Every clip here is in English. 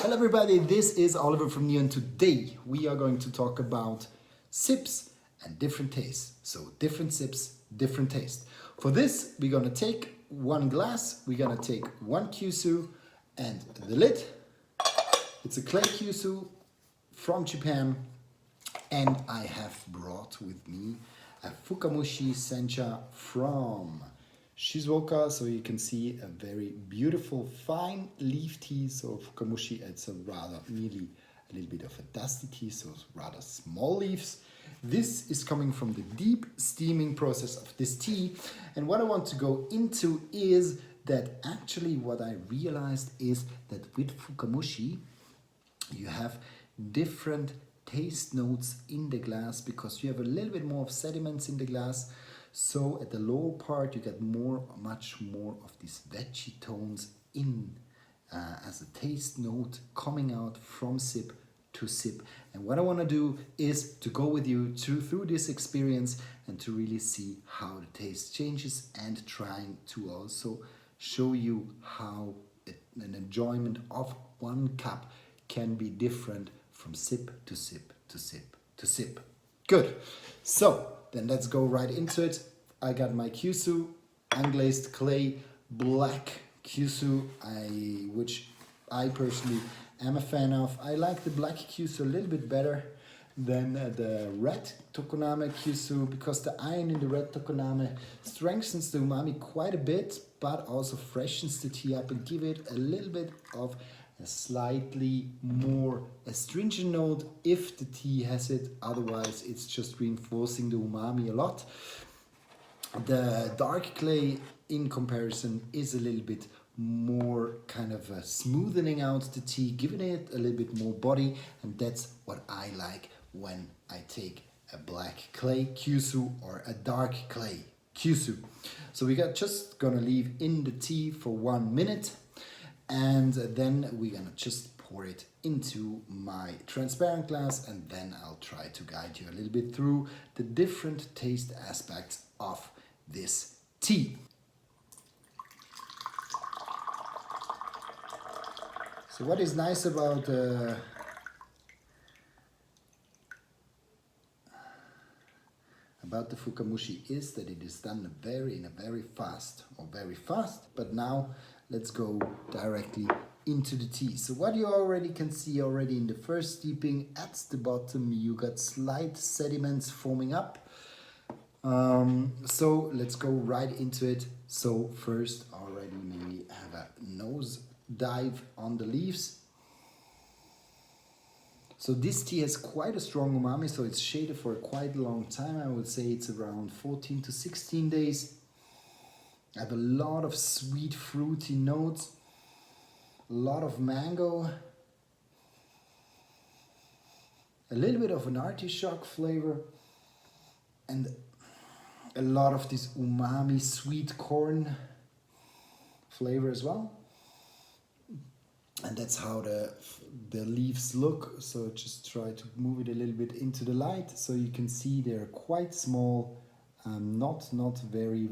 Hello everybody, this is Oliver from New, and today we are going to talk about sips and different tastes. So different sips, different taste. For this, we're gonna take one glass, we're gonna take one kyusu and the lid. It's a clay kyusu from Japan, and I have brought with me a Fukamushi sencha from Shizuoka, so you can see a very beautiful fine leaf tea. So Fukamushi, it's a rather nearly a little bit of a dusty tea, so it's rather small leaves. This is coming from the deep steaming process of this tea, and what I want to go into is that actually what I realized is that with Fukamushi you have different taste notes in the glass because you have a little bit more of sediments in the glass. So at the lower part you get much more of these veggie tones in as a taste note coming out from sip to sip. And what I want to do is to go with you through this experience and to really see how the taste changes, and trying to also show you how an enjoyment of one cup can be different from sip to sip to sip to sip. Good. So then let's go right into it. I got my kyusu, unglazed clay, black kyusu, which I personally am a fan of. I like the black kyusu a little bit better than the red tokoname kyusu, because the iron in the red tokoname strengthens the umami quite a bit, but also freshens the tea up and give it a little bit of a slightly more astringent note if the tea has it. Otherwise it's just reinforcing the umami a lot. The dark clay in comparison is a little bit more kind of smoothing out the tea, giving it a little bit more body, and that's what I like when I take a black clay kyusu or a dark clay kyusu. So we got just gonna leave in the tea for 1 minute, and then we're gonna just pour it into my transparent glass, and then I'll try to guide you a little bit through the different taste aspects of this tea. So what is nice about the Fukamushi is that it is done in a very fast, but now let's go directly into the tea. So what you already can see already in the first steeping, at the bottom you got slight sediments forming up. So let's go right into it. So first already maybe have a nose dive on the leaves. So this tea has quite a strong umami, so it's shaded for quite a long time. I would say it's around 14 to 16 days. I have a lot of sweet fruity notes, a lot of mango, a little bit of an artichoke flavor, and a lot of this umami sweet corn flavor as well. And that's how the leaves look. So just try to move it a little bit into the light so you can see they're quite small, not very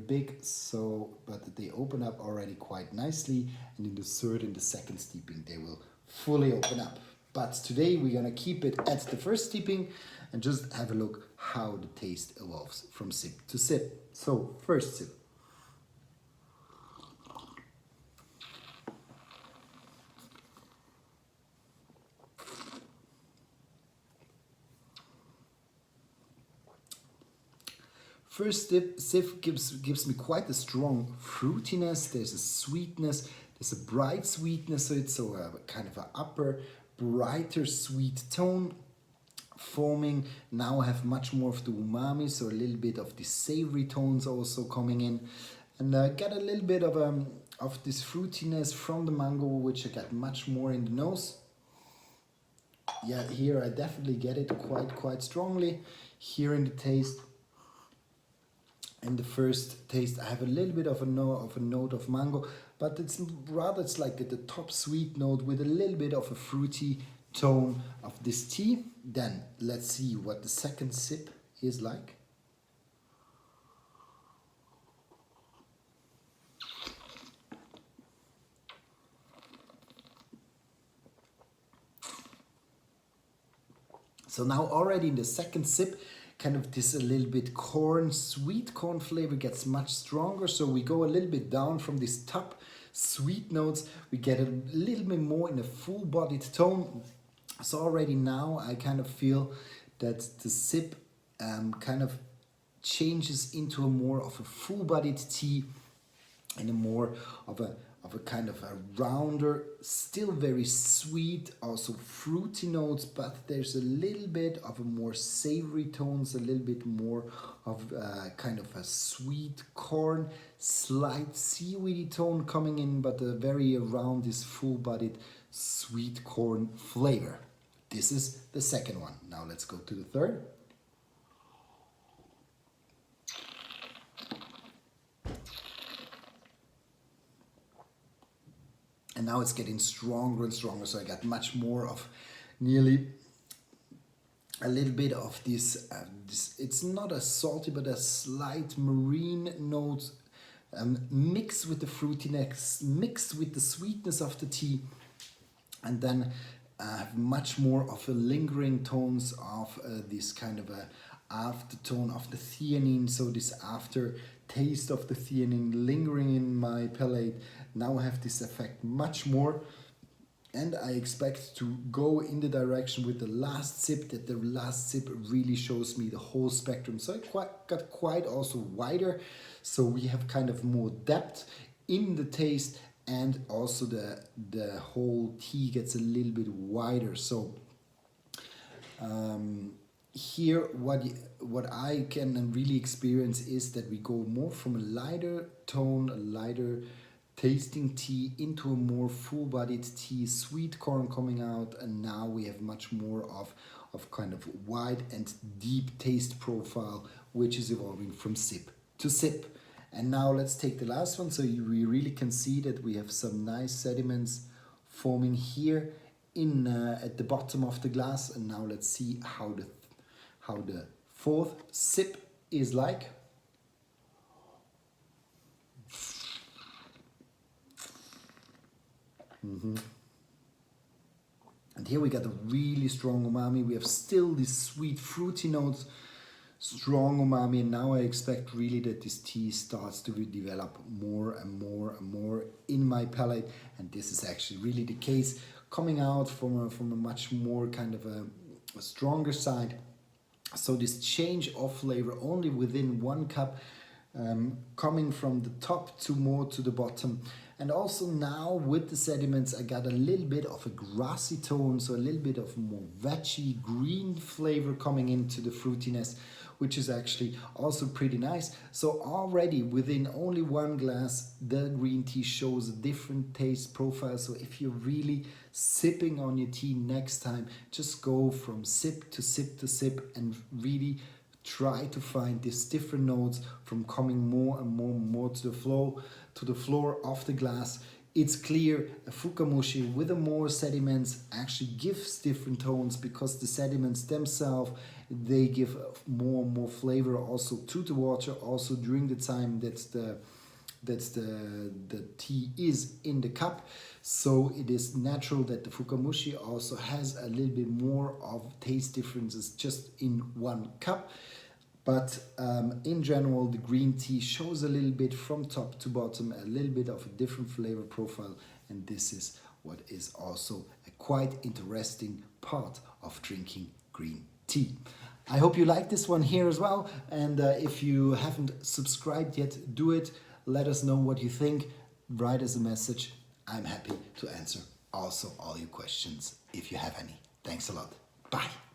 big, so but they open up already quite nicely, and in the third and the second steeping they will fully open up. But today we're gonna keep it at the first steeping and just have a look how the taste evolves from sip to sip. So first sip. First sip gives me quite a strong fruitiness. There's a sweetness, there's a bright sweetness to it, so a kind of an upper, brighter sweet tone forming. Now I have much more of the umami, so a little bit of the savory tones also coming in, and I get a little bit of this fruitiness from the mango, which I get much more in the nose. Yeah, here I definitely get it quite strongly. Here in the taste. In the first taste, I have a little bit of a note of mango, but it's like at the top sweet note with a little bit of a fruity tone of this tea. Then let's see what the second sip is like. So now already in the second sip, kind of this a little bit sweet corn flavor gets much stronger. So we go a little bit down from this top sweet notes. We get a little bit more in a full-bodied tone. So already now I kind of feel that the sip kind of changes into a more of a full-bodied tea and a more of a kind of a rounder, still very sweet, also fruity notes, but there's a little bit of a more savory tones, a little bit more of kind of a sweet corn, slight seaweedy tone coming in, but very around this full-bodied sweet corn flavor. This is the second one. Now let's go to the third. And now it's getting stronger and stronger. So I got much more of nearly a little bit of this, it's not a salty, but a slight marine note mixed with the fruitiness, mixed with the sweetness of the tea. And then much more of a lingering tones of this kind of a aftertone of the theanine. So this after taste of the theanine lingering in my palate. Now I have this effect much more, and I expect to go in the direction with the last sip, that the last sip really shows me the whole spectrum. So it got quite also wider, so we have kind of more depth in the taste, and also the whole tea gets a little bit wider. So here what I can really experience is that we go more from a lighter tone, a lighter tasting tea into a more full-bodied tea, sweet corn coming out, and now we have much more of kind of wide and deep taste profile, which is evolving from sip to sip. And now let's take the last one, so we really can see that we have some nice sediments forming here in at the bottom of the glass. And now let's see how the fourth sip is like. And here we got a really strong umami. We have still these sweet fruity notes, strong umami, and now I expect really that this tea starts to develop more and more and more in my palate. And this is actually really the case, coming out from a much more kind of a stronger side. So this change of flavor only within 1 cup, coming from the top to more to the bottom. And also now with the sediments, I got a little bit of a grassy tone, so a little bit of more veggie green flavor coming into the fruitiness, which is actually also pretty nice. So already within only 1 glass, the green tea shows a different taste profile. So if you're really sipping on your tea next time, just go from sip to sip to sip and really try to find these different notes from coming more and more to the floor of the glass. It's clear a Fukamushi with a more sediments actually gives different tones, because the sediments themselves, they give more and more flavor also to the water, also during the time that the tea is in the cup. So it is natural that the Fukamushi also has a little bit more of taste differences just in 1 cup. But in general, the green tea shows a little bit from top to bottom, a little bit of a different flavor profile. And this is what is also a quite interesting part of drinking green tea. I hope you like this one here as well. And if you haven't subscribed yet, do it. Let us know what you think. Write us a message. I'm happy to answer also all your questions if you have any. Thanks a lot. Bye.